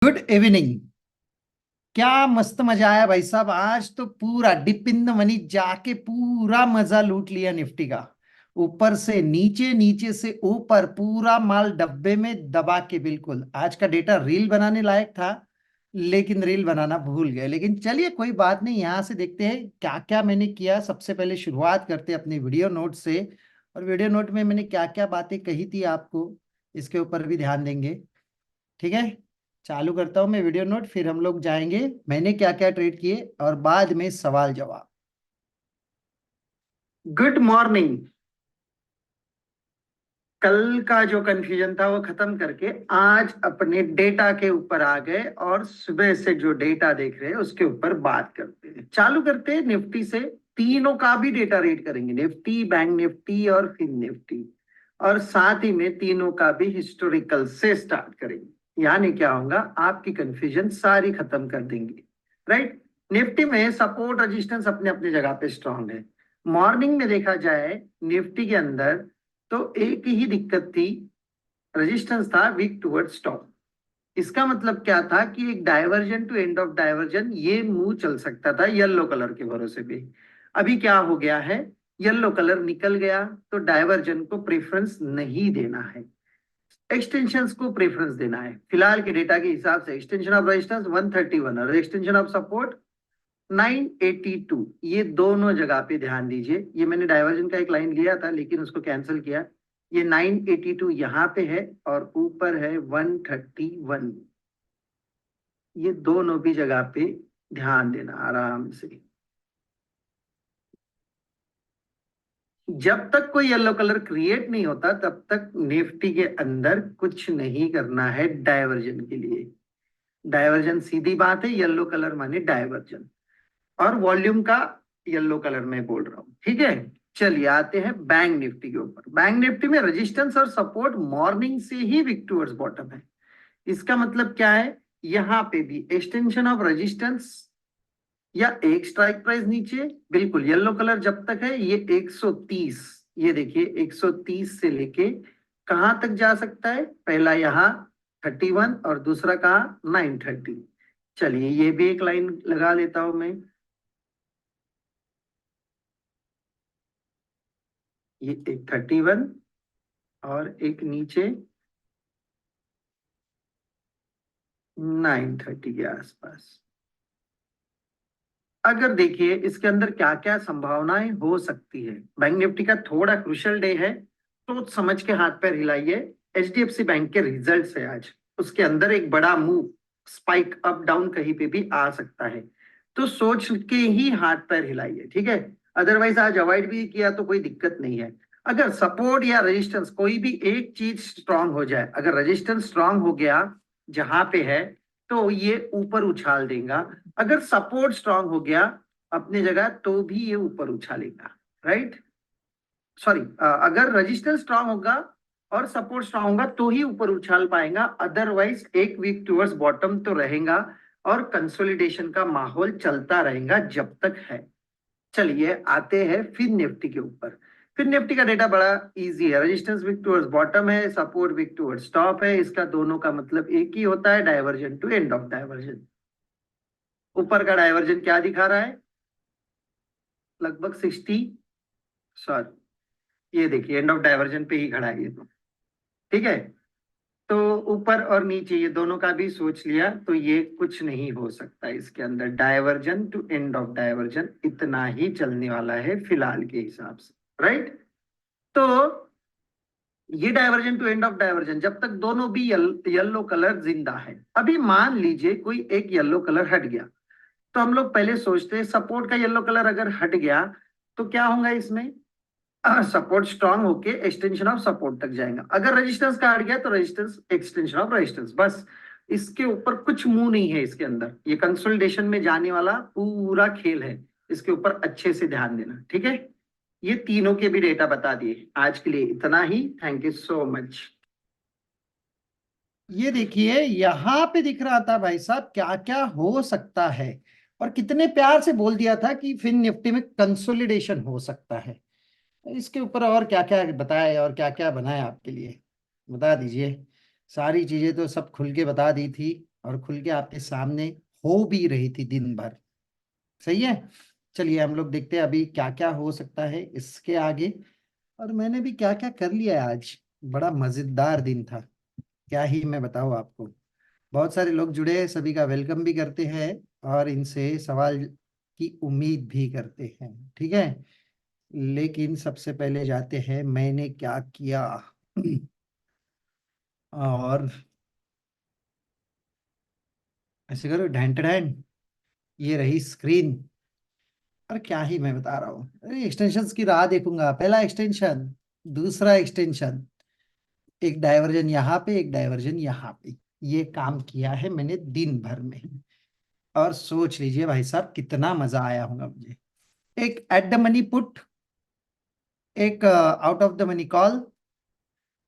Good evening. क्या मस्त मजा आया भाई साहब। आज तो पूरा डिप इन द मनी जाके पूरा मजा लूट लिया निफ्टी का। ऊपर से नीचे, नीचे से ऊपर, पूरा माल डब्बे में दबा के। बिल्कुल आज का डेटा रील बनाने लायक था, लेकिन रील बनाना भूल गए। लेकिन चलिए कोई बात नहीं, यहाँ से देखते हैं क्या क्या मैंने किया। सबसे पहले शुरुआत करते हैं अपने वीडियो नोट से। और वीडियो नोट में मैंने क्या क्या बातें कही थी आपको, इसके ऊपर भी ध्यान देंगे। ठीक है, चालू करता हूं मैं वीडियो नोट, फिर हम लोग जाएंगे मैंने क्या क्या ट्रेड किए और बाद में सवाल जवाब। Good morning. कल का जो कंफ्यूजन था वो खत्म करके आज अपने डेटा के ऊपर आ गए, और सुबह से जो डेटा देख रहे हैं उसके ऊपर बात करते हैं। चालू करते हैं निफ्टी से। तीनों का भी डेटा रीड करेंगे, निफ्टी, बैंक निफ्टी और फिन निफ्टी। और साथ ही में तीनों का भी हिस्टोरिकल से स्टार्ट करेंगे। यानी क्या होगा, आपकी कंफ्यूजन सारी खत्म कर देंगे। राइट। निफ्टी में सपोर्ट रेजिस्टेंस अपने अपने जगह पे स्ट्रांग है। मॉर्निंग में देखा जाए निफ्टी के अंदर तो एक ही दिक्कत थी, रेजिस्टेंस था वीक टुवर्ड्स टॉप। इसका मतलब क्या था कि एक divergence to end of divergence move मूव चल सकता था येलो कलर के भरोसे पे। अभी क्या हो गया है, येलो कलर निकल गया, तो डाइवर्जन को प्रेफरेंस नहीं देना है, एक्सटेंशंस को प्रेफरेंस देना है। फिलहाल के डेटा के हिसाब से एक्सटेंशन ऑफ रेजिस्टेंस 131 और एक्सटेंशन ऑफ सपोर्ट 982, ये दोनों जगह पे ध्यान दीजिए। ये मैंने डाइवर्जन का एक लाइन लिया था लेकिन उसको कैंसिल किया। ये 982 यहाँ पे है और ऊपर है 131। ये दोनों भी जगह पे ध्यान देना आराम से। जब तक कोई येलो कलर क्रिएट नहीं होता तब तक निफ्टी के अंदर कुछ नहीं करना है डाइवर्जन के लिए। डाइवर्जन सीधी बात है, येलो कलर माने डाइवर्जन। और वॉल्यूम का येलो कलर में बोल रहा हूं, ठीक है। चलिए आते हैं बैंक निफ्टी के ऊपर। बैंक निफ्टी में रेजिस्टेंस और सपोर्ट मॉर्निंग से ही वीक टुवर्ड्स बॉटम है। इसका मतलब क्या है, यहां पे भी एक्सटेंशन ऑफ रेजिस्टेंस या एक स्ट्राइक प्राइस नीचे। बिल्कुल येलो कलर जब तक है ये 130, ये देखिए 130 से लेके कहां तक जा सकता है, पहला यहां 31 और दूसरा कहा 930। चलिए ये भी एक लाइन लगा लेता हूं मैं। ये एक 31 और एक नीचे 930 के आसपास। अगर देखिए इसके अंदर क्या क्या संभावनाएं हो सकती है। बैंक निफ्टी का थोड़ा क्रुशियल डे है, तो समझ के हाथ पैर हिलाइए। एचडीएफसी बैंक के रिजल्ट्स है आज, उसके अंदर एक बड़ा मूव, स्पाइक अप डाउन कहीं पे भी आ सकता है, तो सोच के ही हाथ पैर हिलाइए, ठीक है। अदरवाइज आज अवॉइड भी किया तो कोई दिक्कत नहीं है। अगर सपोर्ट या रेजिस्टेंस कोई भी एक चीज स्ट्रांग हो जाए, अगर रेजिस्टेंस स्ट्रांग हो गया जहां पे है तो ये ऊपर उछाल देगा। अगर सपोर्ट स्ट्रांग हो गया अपनी जगह तो भी ये ऊपर उछालेगा। राइट, सॉरी, अगर रेजिस्टेंस स्ट्रांग होगा और सपोर्ट स्ट्रांग होगा तो ही ऊपर उछाल पाएगा, अदरवाइज एक वीक टूवर्ड्स बॉटम तो रहेगा और कंसोलिडेशन का माहौल चलता रहेगा जब तक है। चलिए आते हैं फिर निफ्टी के ऊपर। फिर निफ्टी का डेटा बड़ा इजी है, रेजिस्टेंस वीक टूवर्ड्स बॉटम है, सपोर्ट वीक टूवर्ड्स टॉप है। इसका दोनों का मतलब एक ही होता है, divergence to end of divergence. ऊपर का डाइवर्जन क्या दिखा रहा है, लगभग 60, सॉरी, ये देखिए एंड ऑफ डाइवर्जन पे ही खड़ा है ये तो, ठीक है। तो ऊपर और नीचे ये दोनों का भी सोच लिया तो ये कुछ नहीं हो सकता इसके अंदर। Divergence to end of divergence इतना ही चलने वाला है फिलहाल के हिसाब से। राइट, तो ये divergence to end of divergence जब तक दोनों भी येलो कलर जिंदा है। अभी मान लीजिए कोई एक येलो कलर हट गया, तो हम लोग पहले सोचते हैं सपोर्ट का येलो कलर अगर हट गया तो क्या होगा इसमें, सपोर्ट स्ट्रांग होके एक्सटेंशन ऑफ सपोर्ट तक जाएगा। अगर रेजिस्टेंस का हट गया तो रेजिस्टेंस एक्सटेंशन ऑफ रेजिस्टेंस, बस। इसके ऊपर कुछ मुंह नहीं है इसके अंदर, ये कंसोलिडेशन में जाने वाला पूरा खेल है। इसके ऊपर अच्छे से ध्यान देना, ठीक है। ये तीनों के भी डेटा बता दिए। आज के लिए इतना ही, थैंक यू सो मच। ये देखिए यहाँ पे दिख रहा था भाई साहब क्या क्या हो सकता है, और कितने प्यार से बोल दिया था कि फिर निफ्टी में कंसोलिडेशन हो सकता है। इसके ऊपर और क्या क्या बताया और क्या क्या बनाया आपके लिए, बता दीजिए। सारी चीजें तो सब खुल के बता दी थी। और खुल के आपके सामने हो भी रही थी दिन भर। सही है। चलिए हम लोग देखते हैं अभी क्या क्या हो सकता है इसके आगे। और मैंने भी क्या क्या कर लिया है आज। बड़ा मजेदार दिन था। क्या ही मैं बताऊँ आपको। बहुत सारे लोग जुड़े हैं, सभी का वेलकम भी करते हैं और इनसे सवाल की उम्मीद भी करते हैं। ठीक है। लेकिन सबसे पहले जाते हैं मैंने क्या किया। और ऐसे करो ढैन ढैन। ये रही स्क्रीन। और क्या ही मैं बता रहा हूँ, अरे एक्सटेंशंस की राह देखूंगा। पहला एक्सटेंशन, दूसरा एक्सटेंशन, एक डायवर्जन यहाँ पे, एक डायवर्जन यहाँ पे। ये काम किया है मैंने दिन भर में। और सोच लीजिए भाई साहब कितना मजा आया होगा मुझे। एक एट द मनी पुट, एक out of the money call,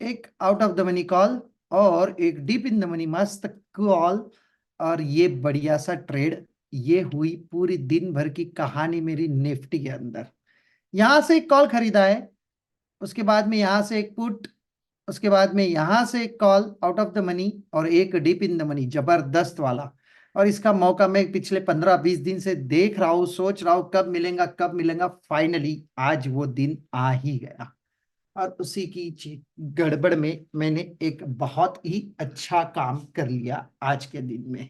एक out of the money call, और एक डीप इन द मनी मस्त कॉल। और ये बढ़िया सा ट्रेड। ये हुई पूरी दिन भर की कहानी मेरी निफ्टी के अंदर। यहां से एक कॉल खरीदा है, उसके बाद में यहां से एक पुट, उसके बाद में यहां से एक call out of the money, और एक डीप इन द मनी जबरदस्त वाला। और इसका मौका मैं पिछले 15-20 दिन से देख रहा हूं, सोच रहा हूं कब मिलेगा कब मिलेगा। फाइनली आज वो दिन आ ही गया। और उसी की गड़बड़ में मैंने एक बहुत ही अच्छा काम कर लिया आज के दिन में।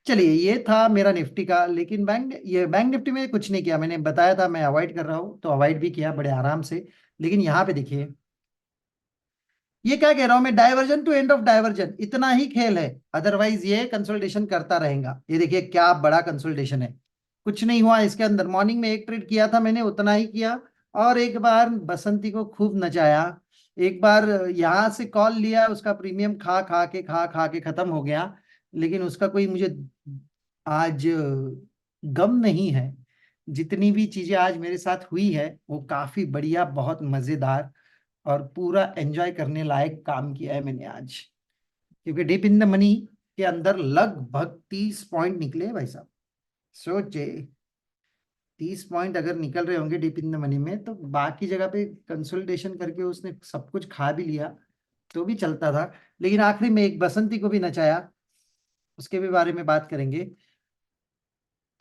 चलिए ये था मेरा निफ्टी का। लेकिन बैंक निफ्टी में कुछ नहीं किया। मैंने बताया था मैं अवॉइड कर रहा हूँ, तो अवॉइड भी किया बड़े आराम से। लेकिन यहाँ पे देखिए, ये क्या कह रहा हूं मैं, divergence to end of divergence, इतना ही खेल है। अदरवाइज ये कंसोलिडेशन करता रहेगा। ये देखिए क्या बड़ा कंसोलिडेशन है। कुछ नहीं हुआ इसके अंदर। मॉर्निंग में एक ट्रेड किया था मैंने, उतना ही किया। और एक बार बसंती को खूब नचाया। एक बार यहां से कॉल लिया, उसका प्रीमियम खा खा के खत्म हो गया। लेकिन उसका कोई मुझे आज गम नहीं है। जितनी भी चीजें आज मेरे साथ हुई है वो काफी बढ़िया, बहुत मजेदार और पूरा एंजॉय करने लायक काम किया है मैंने आज। क्योंकि डीप इन द मनी के अंदर लगभग 30 पॉइंट निकले हैं भाई साहब। सोचे 30 पॉइंट अगर निकल रहे होंगे डीप इन द मनी में, तो बाकी जगह पे कंसोलिडेशन करके उसने सब कुछ खा भी लिया तो भी चलता था। लेकिन आखिरी में एक बसंती को भी नचाया, उसके भी बारे में बात करेंगे।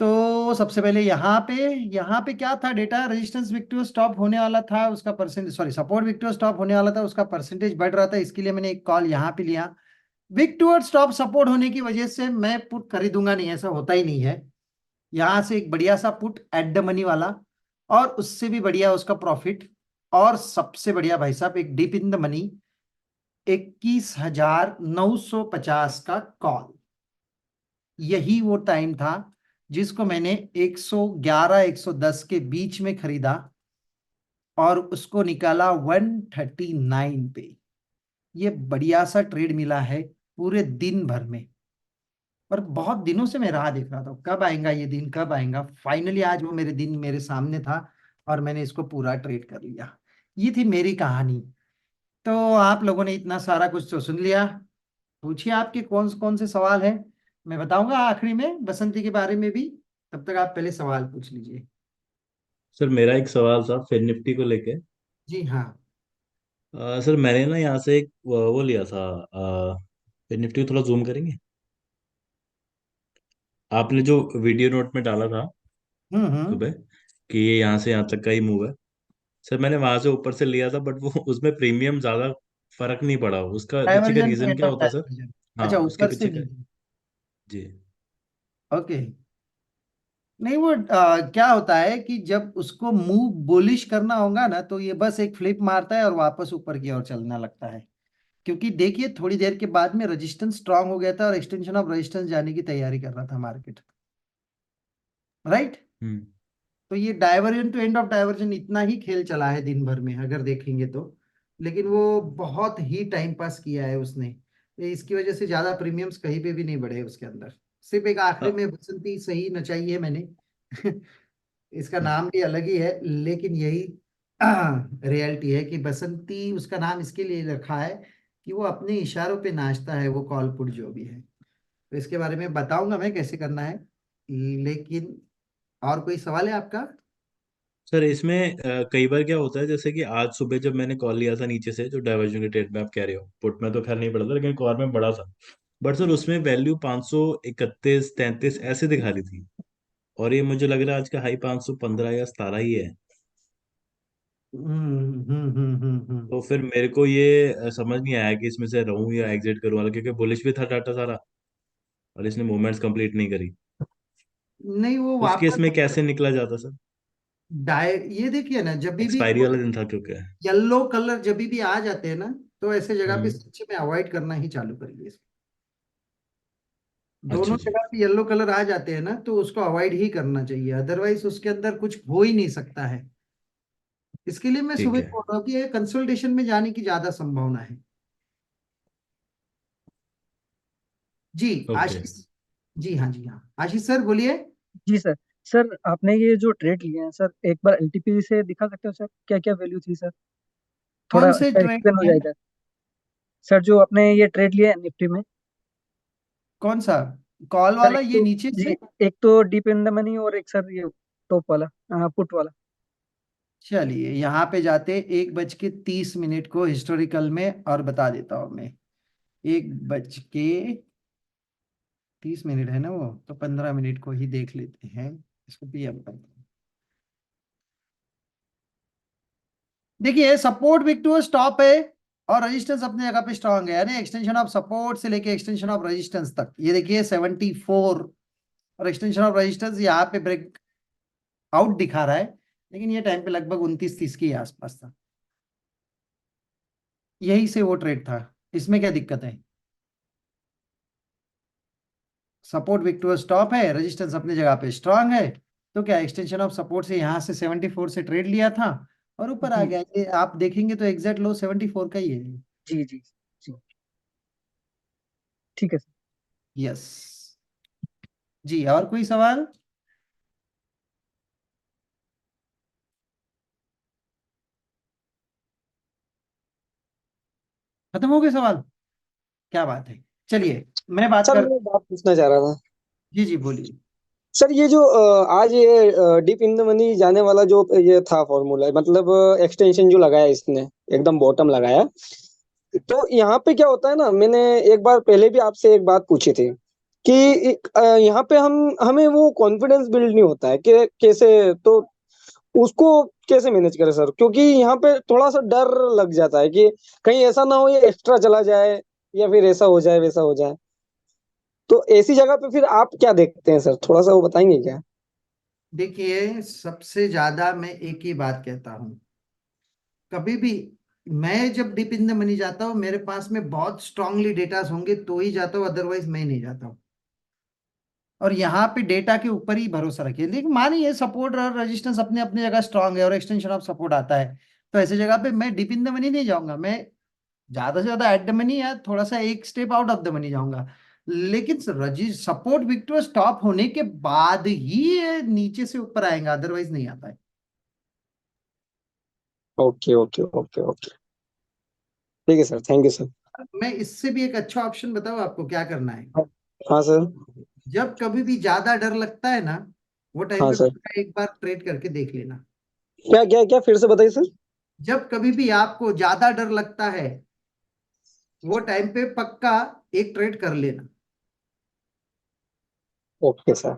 तो सबसे पहले यहाँ पे क्या था डेटा, रेजिस्टेंस विक्टिव स्टॉप होने वाला था, उसका परसेंट, सॉरी सपोर्ट विक्टिव स्टॉप होने वाला था, उसका परसेंटेज बढ़ रहा था, इसके लिए मैंने एक कॉल यहाँ पे लिया। विक टूवर्ड स्टॉप सपोर्ट होने की वजह से मैं पुट खरीदूंगा नहीं, ऐसा होता ही नहीं है। यहां से एक बढ़िया सा पुट एट द मनी वाला, और उससे भी बढ़िया उसका प्रॉफिट। और सबसे बढ़िया भाई साहब एक डीप इन द मनी 21,950 का कॉल। यही वो टाइम था जिसको मैंने 111 110 के बीच में खरीदा, और उसको निकाला 139 पे। ये बढ़िया सा ट्रेड मिला है पूरे दिन भर में। और बहुत दिनों से मैं राह देख रहा था कब आएगा ये दिन, कब आएगा। फाइनली आज वो मेरे दिन मेरे सामने था, और मैंने इसको पूरा ट्रेड कर लिया। ये थी मेरी कहानी। तो आप लोगों ने इतना सारा कुछ तो सुन लिया। पूछिए आपके कौन कौन से सवाल हैं। मैं बताऊंगा आखिरी में बसंती के बारे में भी। तब तक आप पहले सवाल पूछ लीजिए। सर मेरा एक सवाल था फिर निफ्टी को लेके। जी हाँ। सर मैंने ना यहाँ से एक वो लिया था। फिर निफ्टी को थोड़ा जूम करेंगे। आपने जो वीडियो नोट में डाला था हम्म। सुबह कि ये यहाँ से यहाँ तक का ही मूव है। सर मैंने वहां से ऊपर से लिया था, बट वो उसमें प्रीमियम ज्यादा फर्क नहीं पड़ा। उसका पीछे का डाइवर्जन टू रीजन एंड क्या ऑफ होता है सर? डाइवर्जन। हाँ, अच्छा उसके ऊपर से पीछे का। नहीं। जी। ओके। नहीं वो क्या होता है कि जब उसको मूव बुलिश करना होगा ना, तो ये बस एक फ्लिप मारता है और वापस ऊपर की ओर चलना लगता है। क्योंकि देखिए थोड़ी देर के बाद में रेजिस्टेंस स्ट्रांग हो गया था, और एक्सटेंशन ऑफ रेजिस्टेंस जाने की तैयारी कर रहा था मार्केट। राइट। हम्म। तो ये divergence to end of divergence इतना ही खेल चला है दिन भर में अगर देखेंगे तो। लेकिन वो बहुत ही टाइम पास किया है उसने। ये इसकी वजह से ज्यादा प्रीमियम्स कहीं पे भी नहीं बढ़े उसके अंदर। सिर्फ एक आखिरी हाँ। में बसंती सही नचाई है मैंने। इसका नाम भी अलग ही है, लेकिन यही रियलिटी है कि बसंती उसका नाम इसके लिए रखा है कि वो अपने इशारों पे नाचता है, वो कॉल पुट जो भी है। तो इसके बारे में बताऊंगा मैं कैसे करना है। लेकिन और कोई सवाल है आपका? सर इसमें कई बार क्या होता है, जैसे कि आज सुबह जब मैंने कॉल लिया था नीचे से, जो डाइवर्जन के ट्रेड में आप कह रहे हो, पुट में तो खैर नहीं पड़ा था लेकिन कॉल में बड़ा था। बट सर उसमें वैल्यू 531 33 ऐसे दिखा रही थी, और ये मुझे लग रहा है आज का हाई 515 या 17 ही है। तो फिर मेरे को ये समझ नहीं आया कि इसमें से रहूं या एग्जिट करूं वाला, क्योंकि बुलिश भी था डाटा सारा, और इसने मूवमेंट्स कंप्लीट नहीं करी। नहीं, वो उस केस में वापस कैसे निकला जाता सर? ये देखिए ना, जब भी एक्सपायरी वाला दिन था क्योंकि। येलो कलर जब भी आ जाते हैं ना, तो ऐसे जगह पे हम्म। सच्ची में अवॉइड करना ही चालू करिए। दोनों अच्छा जी। जगह पे येलो कलर आ जाते हैं ना, तो उसको अवॉइड ही करना चाहिए, अदरवाइज उसके अंदर कुछ हो ही नहीं सकता है। इसके लिए मैं ठीक सुबह है। बोल रहा हूँ कि कंसल्टेशन में जाने की ज्यादा संभावना है। जी ओके। आशीष। जी हाँ, जी हाँ, आशीष सर बोलिए। जी सर। सर आपने ये जो ट्रेड लिए हैं सर, एक बार एलटीपी से दिखा सकते हो सर, क्या क्या वैल्यू थी सर? थोड़ा कौन से अच्छा ट्रेड एक्सप्लेन हो है? जाएगा सर, जो आपने ये ट्रेड लिया है निफ्टी में। कौन सा? कॉल सर वाला, एक ये तो, नीचे से? जी, एक तो डीप इन द मनी, और एक सर ये टॉप वाला, पुट वाला। चलिए यहाँ पे जाते 1:30 को हिस्टोरिकल में, और बता देता हूँ मैं। 1:30 है ना, वो तो 15 मिनट को ही देख लेते हैं। इसको पीएम पर देखिए, सपोर्ट वीक टू स्टॉप है, और रेजिस्टेंस अपनी जगह पे स्ट्रांग है, यानी एक्सटेंशन ऑफ सपोर्ट से लेके एक्सटेंशन ऑफ रेजिस्टेंस तक। ये देखिए 74, और एक्सटेंशन ऑफ रेजिस्टेंस यहाँ पे ब्रेक आउट दिखा रहा है, लेकिन ये टाइम पे लगभग 29-30 के आसपास था। यही से वो ट्रेड था। इसमें क्या दिक्कत है? सपोर्ट वीक टू स्टॉप है, रेजिस्टेंस अपनी जगह पे स्ट्रांग है, तो क्या एक्सटेंशन ऑफ सपोर्ट से यहाँ से 74 से ट्रेड लिया था, और ऊपर आ जी गया। ये आप देखेंगे तो एग्जैक्ट लो 74 का ही है। जी जी जी। ठीक है सर। यस। जी, और कोई सवाल? खत्म हो गए सवाल? क्या बात है। चलिए, मैं बात सर कर। मैं बात पूछना चाह रहा था। जी जी, बोलिए। सर ये जो आज ये डीप इन द मनी जाने वाला जो ये था फॉर्मूला, मतलब एक्सटेंशन जो लगाया इसने, एकदम बॉटम लगाया, तो यहाँ पे क्या होता है ना, मैंने एक बार पहले भी आपसे एक बात पूछी थी कि यहाँ पे हमें वो कॉन्फिडेंस बिल्ड नहीं होता है कि कैसे, तो उसको कैसे मैनेज करें सर? क्योंकि यहाँ पे थोड़ा सा डर लग जाता है कि कहीं ऐसा ना हो ये एक्स्ट्रा चला जाए, या फिर ऐसा हो जाए वैसा हो जाए। तो ऐसी जगह पे फिर आप क्या देखते हैं सर, थोड़ा सा वो बताएंगे क्या? देखिए, सबसे ज्यादा मैं एक ही बात कहता हूँ, कभी भी मैं जब डीप इन द मनी जाता हूँ, मेरे पास में बहुत स्ट्रांगली डेटा होंगे तो ही जाता हूँ, अदरवाइज मैं नहीं जाता हूँ। और यहाँ पे डेटा के ऊपर ही भरोसा रखिए। लेकिन मानिए सपोर्ट और रेजिस्टेंस अपने अपनी जगह स्ट्रांग है, और एक्सटेंशन ऑफ सपोर्ट आता है, तो ऐसी जगह पे मैं डीप इन द मनी नहीं जाऊंगा। मैं ज्यादा से ज्यादा एट द मनी, या थोड़ा सा एक step out of the money जाऊंगा। लेकिन सपोर्ट विक्टोर स्टॉप होने के बाद ही ये नीचे से ऊपर आएगा, अदरवाइज नहीं आता है। Okay okay okay okay. ठीक है सर, थैंक यू सर। मैं इससे भी एक अच्छा ऑप्शन बताऊं आपको क्या करना है। हाँ सर। जब कभी भी ज्यादा डर लगता है ना, वो टाइम हाँ पे सर। पक्का एक बार ट्रेड करके देख लेना। क्या क्या क्या, फिर से बताइए सर। जब कभी भी आपको ज्यादा डर लगता है, वो टाइम पे पक्का एक ट्रेड कर लेना। Okay sir.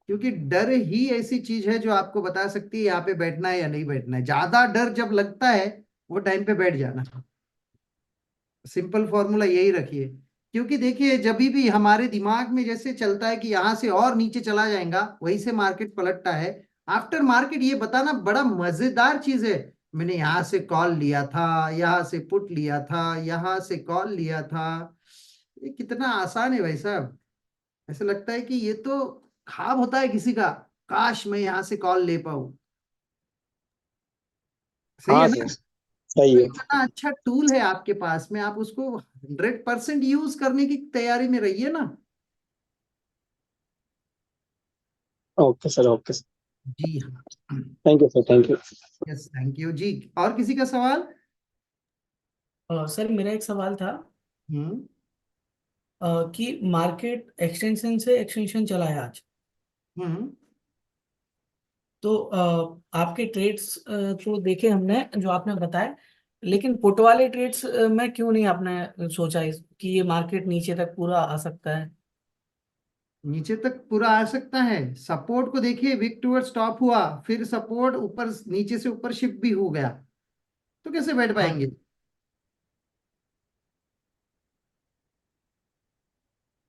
क्योंकि डर ही ऐसी चीज है जो आपको बता सकती है यहाँ पे बैठना है या नहीं बैठना है। ज्यादा डर जब लगता है, वो टाइम पे बैठ जाना। सिंपल फॉर्मूला यही रखिए। क्योंकि देखिए, जब भी हमारे दिमाग में जैसे चलता है कि यहां से और नीचे चला जाएगा, वहीं से मार्केट पलटता है। आफ्टर मार्केट ये बताना बड़ा मजेदार चीज है। मैंने यहां से कॉल लिया था, यहां से पुट लिया था, यहां से कॉल लिया था। ये कितना आसान है भाई साहब। ऐसा लगता है कि ये तो ख्वाब होता है किसी का, काश मैं यहां से कॉल ले पाऊं। सही हाँ है सर, ना? सही तो है। इतना अच्छा टूल है आपके पास में, आप उसको 100% यूज करने की तैयारी में रहिए ना। Okay sir, okay sir. जी हाँ। Thank you sir, thank you. Yes, thank you जी। और किसी का सवाल? सर मेरा एक सवाल था हम्म। कि मार्केट एक्सटेंशन से एक्सटेंशन चला है आज, हम्म। तो आपके ट्रेड्स तो देखे हमने जो आपने बताया, लेकिन पुट वाले ट्रेड्स में क्यों नहीं आपने सोचा कि ये मार्केट नीचे तक पूरा आ सकता है? नीचे तक पूरा आ सकता है। सपोर्ट को देखिए, विक टूवर्ड स्टॉप हुआ, फिर सपोर्ट ऊपर नीचे से ऊपर शिफ्ट भी हो गया, तो कैसे बैठ हाँ पाएंगे?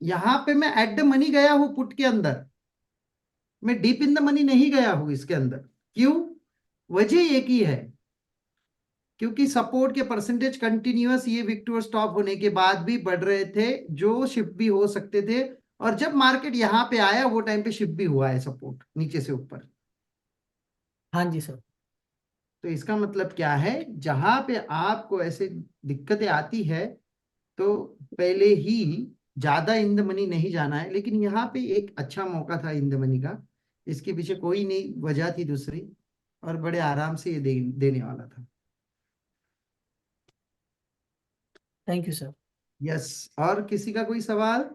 यहां पे मैं एट द मनी गया हूं पुट के अंदर, मैं डीप इन द मनी नहीं गया हूं इसके अंदर। क्यों? वजह एक ही है, क्योंकि सपोर्ट के परसेंटेज कंटिन्यूअस ये विक्टोर स्टॉप होने के बाद भी बढ़ रहे थे, जो शिफ्ट भी हो सकते थे। और जब मार्केट यहाँ पे आया वो टाइम पे शिफ्ट भी हुआ है सपोर्ट नीचे से ऊपर। हाँ जी सर। तो इसका मतलब क्या है, जहां पे आपको ऐसे दिक्कतें आती है तो पहले ही ज्यादा इन द मनी नहीं जाना है। लेकिन यहाँ पे एक अच्छा मौका था इन द मनी का, इसके पीछे कोई नहीं वजह थी दूसरी, और बड़े आराम से ये देने वाला था। Thank you sir. यस। और किसी का कोई सवाल?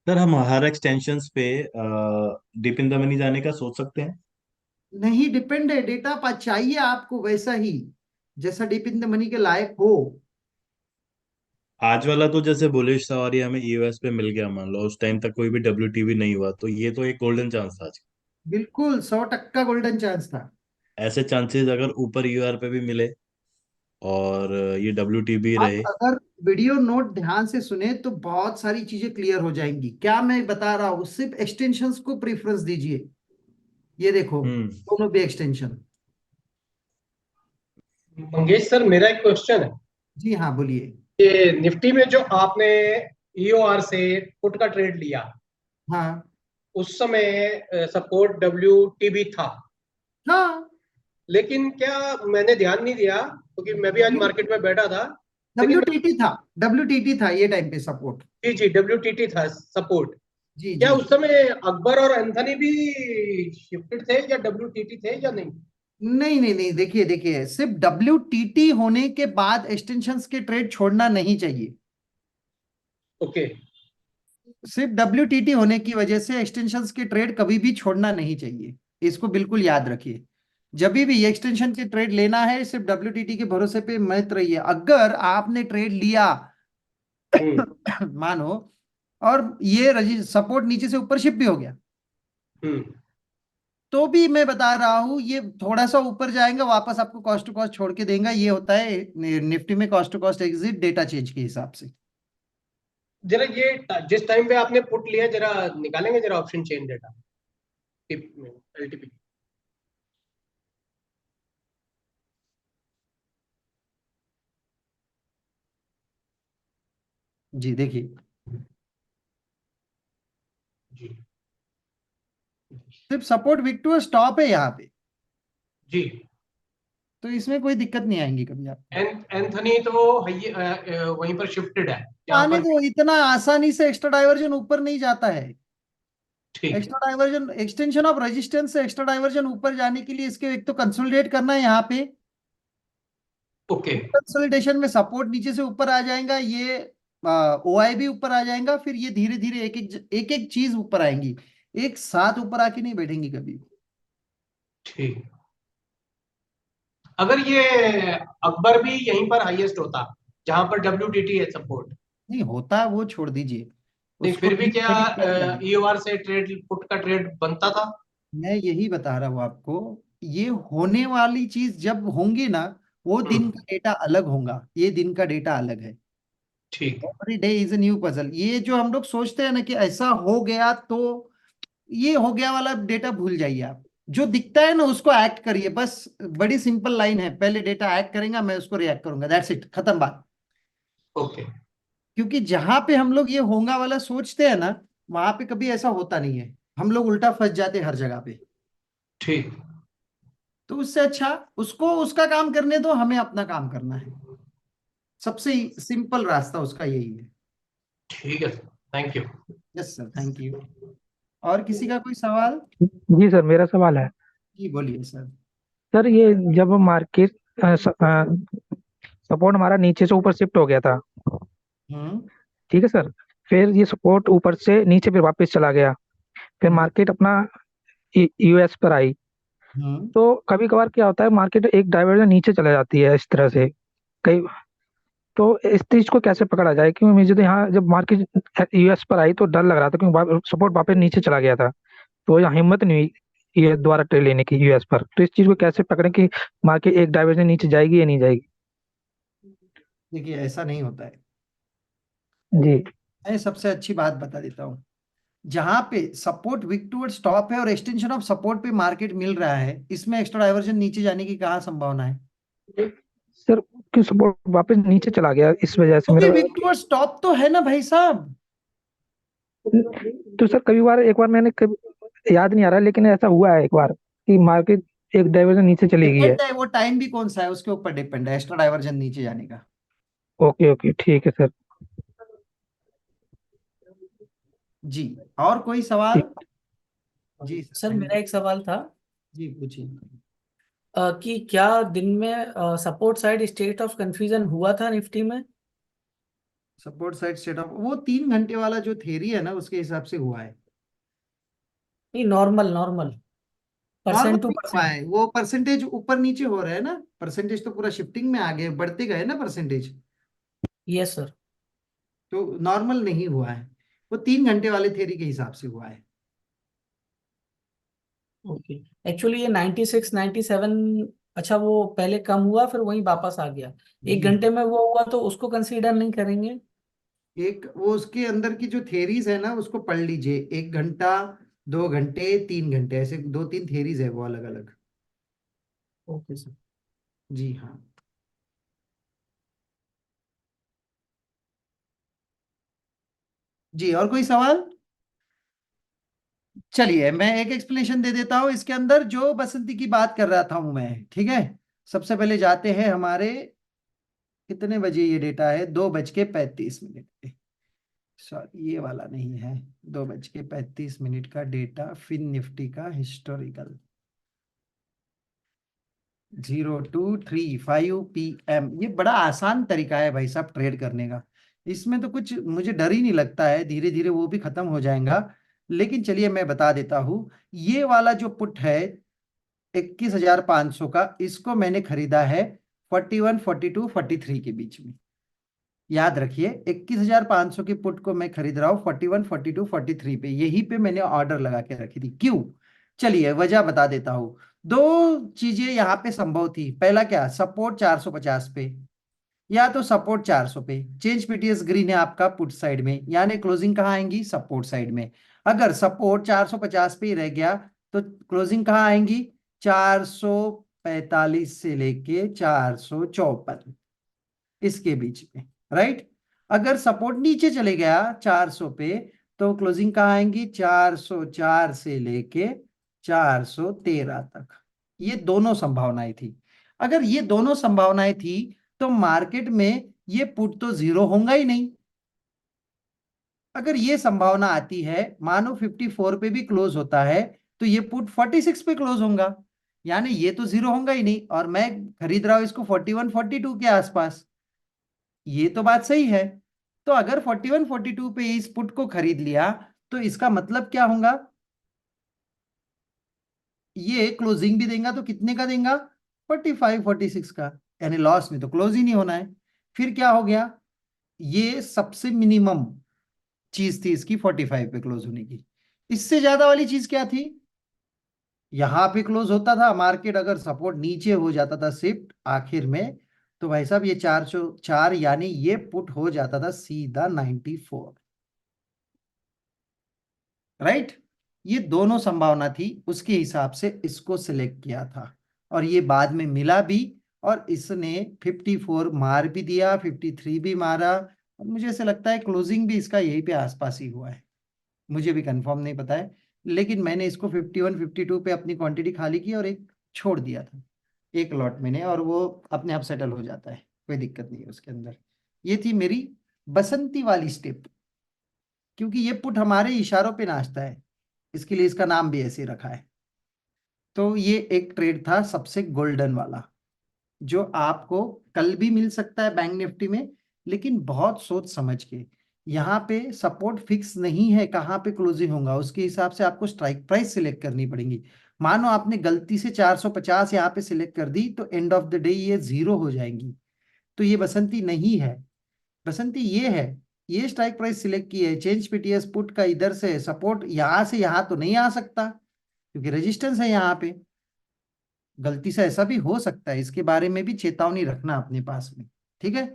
सर हम हर एक्सटेंशंस पे डीप इन द मनी जाने का सोच सकते हैं? नहीं, डिपेंड है, डेटा चाहिए आपको वैसा ही जैसा डीप इन द मनी के लायक हो। आज वाला तो जैसे बुलिश था और ये हमें यूएस पे मिल गया, मान लो उस टाइम तक कोई भी डब्ल्यूटीवी नहीं हुआ, तो ये तो एक गोल्डन चांस था आज। बिल्कुल 100% गोल्डन चांस था। ऐसे चांसेस अगर ऊपर यूआर पे भी मिले और ये डब्ल्यूटीबी आप रहे। अगर वीडियो नोट ध्यान से सुने तो बहुत सारी चीजें क्लियर हो जाएंगी। क्या मैं बता रहा हूं, सिर्फ एक्सटेंशंस को प्रेफरेंस दीजिए। ये देखो, हम्म। दोनों भी एक्सटेंशन। मंगेश सर, मेरा एक क्वेश्चन है। जी हाँ, बोलिए। ये निफ्टी में जो आपने ईओआर से पुट का ट्रेड लिया, हाँ उस समय सपोर्ट डब्ल्यूटीबी था, हाँ। लेकिन क्या मैंने ध्यान नहीं दिया क्योंकि मैं भी आज मार्केट में बैठा था। लेकिन डब्ल्यूटीटी था, डब्ल्यूटीटी था ये टाइम पे सपोर्ट। जी जी, डब्ल्यूटीटी था सपोर्ट। जी क्या जी। उस समय अकबर और एंथनी भी शिफ्टेड थे या डब्ल्यूटीटी थे या नहीं? नहीं नहीं नहीं, देखिए देखिए, सिर्फ डब्ल्यूटीटी होने के बाद एक्सटेंशंस के ट्रेड छोड़ना नहीं चाहिए। ओके। सिर्फ डब्ल्यूटीटी होने की वजह से एक्सटेंशंस के ट्रेड कभी भी छोड़ना नहीं चाहिए, इसको बिल्कुल याद रखिए। जब भी एक्सटेंशन के ट्रेड लेना है, सिर्फ डब्ल्यूटीटी के भरोसे पे मत रहिए। अगर आपने ट्रेड लिया मानो, और ये सपोर्ट नीचे से ऊपर शिफ्ट भी हो गया, हम्म। तो भी मैं बता रहा हूं ये थोड़ा सा ऊपर जाएगा, वापस आपको कॉस्ट टू कॉस्ट छोड़ के देगा। ये होता है निफ्टी में cost to cost exit data change के हिसाब से। जरा ये जिस टाइम पे आपने पुट लिया, जरा निकालेंगे जरा ऑप्शन चेन डेटा एलटीपी। जी देखिए, जी सिर्फ सपोर्ट विक टू स्टॉप है यहाँ पे, जी। तो इसमें कोई दिक्कत नहीं आएंगी कभी आप। एंथनी तो वहीं पर शिफ्टेड है जहां आने पर। दो, इतना आसानी से एक्स्ट्रा डाइवर्जन ऊपर नहीं जाता है। ठीक है। Extra diversion, extension of resistance से एक्स्ट्रा डाइवर्जन ऊपर जाने के लिए इसके एक तो कंसोलिडेट करना है यहाँ पे। ओके। कंसोलिडेशन में सपोर्ट नीचे से ऊपर आ जाएगा, ये ओआई भी ऊपर आ जाएगा, फिर ये धीरे धीरे एक एक चीज ऊपर आएंगी, एक साथ ऊपर आके नहीं बैठेंगी कभी। ठीक। अगर ये अकबर भी यहीं पर हाईएस्ट होता जहां पर डब्ल्यूटीटी है सपोर्ट, नहीं होता, वो छोड़ दीजिए नहीं उसको, फिर भी नहीं क्या नहीं। ईओआर से ट्रेड पुट का ट्रेड बनता था? मैं यही बता रहा हूँ आपको, ये होने वाली चीज जब होंगी ना, वो दिन का डेटा अलग होगा, ये दिन का डेटा अलग है। ठीक। Every day is a new puzzle. ये जो हम लोग सोचते हैं ना कि ऐसा हो गया तो ये हो गया वाला डेटा भूल जाइए आप। जो दिखता है ना उसको एक्ट करिए बस। बड़ी सिंपल लाइन है, पहले डेटा एक्ट करेगा, मैं उसको रिएक्ट करूंगा, दैट्स इट, खत्म बात। ओके। क्योंकि जहां पे हम लोग ये होगा वाला सोचते हैं ना, वहां पे कभी ऐसा होता नहीं है, हम लोग उल्टा फंस जाते हैं हर जगह पे। ठीक। तो उससे अच्छा उसको उसका काम करने दो, हमें अपना काम करना है। सबसे सिंपल रास्ता उसका यही है। ठीक है sir, thank you. Yes sir, thank you. और किसी का कोई सवाल? जी सर, मेरा सवाल है। जी बोलिए सर। सर ये जब मार्केट सपोर्ट हमारा नीचे से ऊपर शिफ्ट हो गया था, हम्म ठीक है सर। फिर ये सपोर्ट ऊपर से नीचे फिर वापस चला गया, फिर हम्म मार्केट अपना यूएस पर आई। तो कभी कभार क्या होता है, मार्केट एक डाइवर्जन नीचे चला जाती है इस तरह से कई। तो इस चीज को कैसे पकड़ा जाए? क्योंकि मुझे तो यहाँ जब मार्केट यूएस पर आई तो डर लग रहा था, क्योंकि सपोर्ट वापस नीचे चला गया था। तो यहाँ हिम्मत नहीं हुई ये दोबारा ट्रेड लेने की यूएस पर। तो इस चीज को कैसे पकड़ें कि मार्केट एक डाइवर्जन नीचे जाएगी या नहीं जाएगी? देखिए, ऐसा नहीं होता है। जी। मैं सबसे अच्छी बात बता देता हूँ। जहां पे सपोर्ट वीक टुवर्ड स्टॉप है और एक्सटेंशन ऑफ सपोर्ट पे मार्केट मिल रहा है, इसमें एक्स्ट्रा डाइवर्जन नीचे जाने की कहाँ संभावना है? सर क्यों सपोर्ट वापस नीचे चला गया, इस वजह से क्योंकि मेरा। वीक टुवर्ड स्टॉप तो है ना भाई साहब। तो सर एक बार मैंने याद नहीं आ रहा, लेकिन ऐसा हुआ है एक बार कि मार्केट एक डाइवर्जन नीचे चली गई है। डिपेंड है, वो टाइम भी कौन सा है उसके ऊपर डिपेंड है एक्स्ट्रा डाइवर्जन नीचे जाने का। ओके ओके, ठीक है सर। जी, और कोई सवाल? ठीक। जी सर मेरा एक सवाल था जी पूछिए। कि क्या दिन में support side state of confusion हुआ था निफ्टी में? सपोर्ट साइड सेट ऑफ, वो 3 घंटे वाला जो थ्योरी है ना, उसके हिसाब से हुआ है। नहीं, normal normal normal percent two नहीं हुआ परसेंट। है, वो परसेंटेज ऊपर नीचे हो रहा है ना, परसेंटेज तो पूरा शिफ्टिंग में आगे बढ़ते गए ना परसेंटेज। Yes sir. तो नॉर्मल नहीं हुआ है, वो 3 घंटे वाले थ्योरी के हिसाब से हुआ है। ओके। एक्चुअली ये 96 97, अच्छा वो पहले कम हुआ फिर वहीं वापस आ गया। एक जी, घंटे में वो हुआ तो उसको कंसीडर नहीं करेंगे? एक वो उसके अंदर की जो थेरीज है ना, उसको पढ़ लीजिए। 1 घंटा, 2 घंटे, 3 घंटे, ऐसे 2-3 थेरीज है वो अलग अलग। Okay sir. जी हाँ। जी, और कोई सवाल? चलिए, मैं एक एक्सप्लेनेशन दे देता हूं इसके अंदर, जो बसंती की बात कर रहा था हूं मैं। ठीक है, सबसे पहले जाते हैं हमारे, कितने बजे ये डेटा है? 2:35 पे। सॉरी, ये वाला नहीं है। 2:35 का डेटा फिन निफ्टी का हिस्टोरिकल 0235 PM। ये बड़ा आसान तरीका है भाई साहब ट्रेड करने का। इसमें तो कुछ मुझे डर ही नहीं लगता है, धीरे धीरे वो भी खत्म हो जाएगा। लेकिन चलिए मैं बता देता हूँ। ये वाला जो पुट है 21,500 का, इसको मैंने खरीदा है 41, 42, 43 के बीच में। याद रखिए, 21,500 की पुट को मैं खरीद रहा हूँ 41, 42, 43 पे। यही पे मैंने ऑर्डर लगा के रखी थी। क्यों? चलिए वजह बता देता हूँ। दो चीजें यहाँ पे संभव थी। पहला क्या, सपोर्ट 450 पे, या तो सपोर्ट 400 पे। चेंज पीटीएस ग्रीन है आपका पुट साइड में, यानी क्लोजिंग कहाँ आएंगी? सपोर्ट साइड में। अगर सपोर्ट 450 पे ही रह गया तो क्लोजिंग कहाँ आएंगी? 445 से लेके 454, इसके बीच में। राइट। अगर सपोर्ट नीचे चले गया 400 पे, तो क्लोजिंग कहाँ आएंगी? 404 से लेके 413 तक। ये दोनों संभावनाएं थी। अगर ये दोनों संभावनाएं थी तो मार्केट में ये पुट तो जीरो होगा ही नहीं। अगर ये संभावना आती है, मानो 54 पे भी क्लोज होता है, तो ये पुट 46 पे क्लोज होगा, यानी ये तो जीरो होगा ही नहीं। और मैं खरीद रहा हूं इसको 41, 42 के आसपास। ये तो बात सही है। तो अगर 41, 42 पे इस पुट को खरीद लिया, तो इसका मतलब क्या होगा? ये क्लोजिंग भी देगा तो कितने का देगा? 45, 46 का। यानी लॉस में तो क्लोज ही नहीं होना है। फिर क्या हो गया? ये सबसे मिनिमम चीज थी इसकी 45 पे क्लोज होने की। इससे ज्यादा वाली चीज क्या थी? यहां पे क्लोज होता था मार्केट, अगर सपोर्ट नीचे हो जाता था शिफ्ट आखिर में, तो भाई साहब ये 404, यानी ये पुट हो जाता था सीधा 94। राइट। ये दोनों संभावना थी, उसके हिसाब से इसको सिलेक्ट किया था। और ये बाद में मिला भी, और इसने 54 मार भी दिया, 53 भी मारा। और मुझे ऐसा लगता है क्लोजिंग भी इसका यही पे आसपास ही हुआ है। मुझे भी कंफर्म नहीं पता है, लेकिन मैंने इसको 51, 52 पे अपनी क्वांटिटी खाली की और एक छोड़ दिया था, एक लॉट मैंने, और वो अपने आप सेटल हो जाता है, कोई दिक्कत नहीं है उसके अंदर। ये थी मेरी बसंती वाली स्टेप। क्योंकि ये पुट हमारे इशारों पे नाचता है, इसके लिए इसका नाम भी ऐसे रखा है। तो ये एक ट्रेड था सबसे गोल्डन वाला, जो आपको कल भी मिल सकता है बैंक निफ्टी में, लेकिन बहुत सोच समझ के। यहाँ पे सपोर्ट फिक्स नहीं है कहाँ पे क्लोजिंग होगा, उसके हिसाब से आपको स्ट्राइक प्राइस सिलेक्ट करनी पड़ेगी। मानो आपने गलती से 450 यहाँ पे सिलेक्ट कर दी तो एंड ऑफ द डे ये 0 हो जाएंगी। तो ये बसंती नहीं है, बसंती ये है। ये स्ट्राइक प्राइस सिलेक्ट की है, चेंज पीटीएस पुट का इधर से सपोर्ट यहाँ से यहाँ तो नहीं आ सकता क्योंकि रेजिस्टेंस है यहाँ पे। गलती से ऐसा भी हो सकता है, इसके बारे में भी चेतावनी रखना अपने पास में, ठीक है।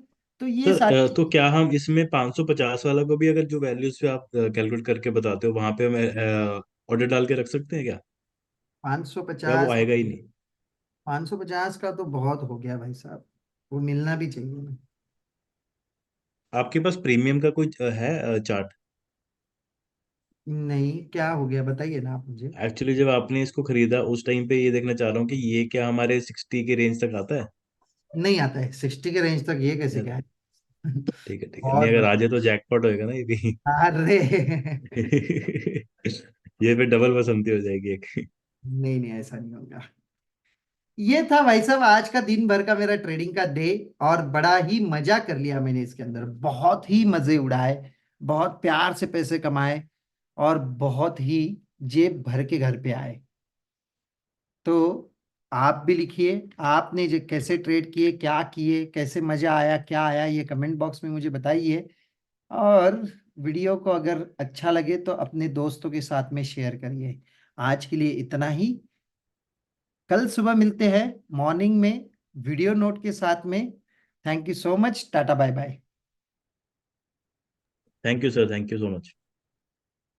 तो ये सर सारी तो क्या हम इसमें 550 वाला को भी, अगर जो वैल्यूज पे आप कैलकुलेट करके बताते हो वहां पे हम ऑर्डर डाल के रख सकते हैं क्या, या वो 550, आएगा ही नहीं? 550 का तो बहुत हो गया भाई साहब, वो मिलना भी चाहिए ना। आपके पास प्रीमियम का कुछ है चार्ट? नहीं, क्या हो गया बताइए ना आप मुझे। एक्चुअली जब आपने इसको खरीदा उस टाइम पे ये देखना चाह रहा हूँ कि ये क्या हमारे 60 के रेंज तक आता है। नहीं आता है 60 के रेंज तक, ये कैसे क्या है। ठीक है ठीक है, नहीं बहुत अगर आ बढ़िया। जाए तो जैकपॉट होएगा ना ये भी। अरे ये फिर डबल बसंती हो जाएगी एक। नहीं नहीं, ऐसा नहीं होगा। ये था भाई साहब आज का दिन भर का मेरा ट्रेडिंग का डे, और बड़ा ही मजा कर लिया मैंने इसके अंदर, बहुत ही मजे उड़ाए, बहुत प्यार से पैसे कमाए, और बहुत ही जेब भर के घर पे आए। तो आप भी लिखिए, आपने जो कैसे ट्रेड किए, क्या किए, कैसे मजा आया, क्या आया, ये कमेंट बॉक्स में मुझे बताइए। और वीडियो को अगर अच्छा लगे तो अपने दोस्तों के साथ में शेयर करिए। आज के लिए इतना ही, कल सुबह मिलते हैं मॉर्निंग में वीडियो नोट के साथ में। Thank you so much, tata bye bye. Thank you sir, thank you so much.